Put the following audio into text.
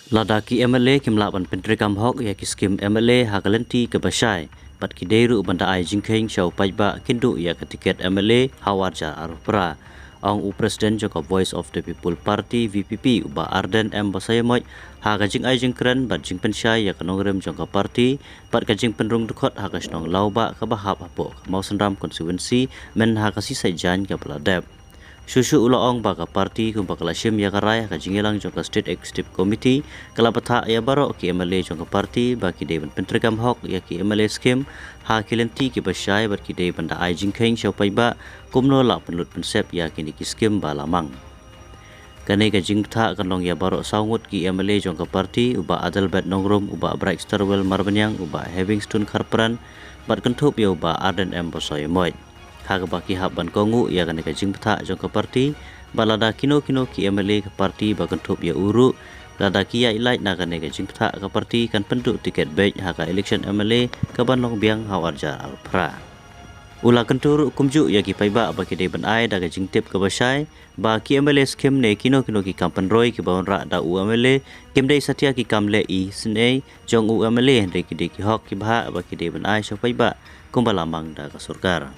Ladaki MLA kimlaban pentrikam hok ya kiskim MLA hagalenti ke basai bat kideru banda ai jingkheng shau paiba kindu ya ketiket MLA hawarja arupra ong u presiden joko Voice of the People Party VPP uba Arden M Basayamoy hagajing ai jingkren bat jing pensai ya kanongrem joko parti bat kajing penrung dukot hagasnong lauba ke bahap apo mau senram konstituensi men hagasi saijan ke peladep. Susu ulaong baka parti kumpa kalasim ya karai kajingilang jangka State Executive Committee kalapatha ya baro ki MLA jangka parti baki dewan pentrikam hok ya ki MLA skim ha kilenti ki basyai barki de banda ai jingkheng syaupai ba kumno la penlut pensep ya kini ki skim balamang. Kane kajing tha kanong ya baro saungut ki MLA jangka parti uba Adalbert Nongrum uba Bright Starwell Marbanyang uba Havingstone Karpran bat kentup ya uba Arden M Basayamoy. Hagabaki haban kongu ia kan kajing peta jangka parti balada kino ki MLA ke parti bagentup ya uru lada kia ilai na kan kajing peta ke parti kan penduk tiket baik haka election MLA ke Banlong Biang hawarja alpra ula kentur kumju ya ki paiba baki de ban ai da kajing tip ke basai ba ki MLA skim ne kino ki kampen roy ki bawon ra da u MLA kim dei satia ki kamle i sne jong u MLA henry ki de ki hok ki bha baki de ban ai so paiba kumbalamang da ka surkar.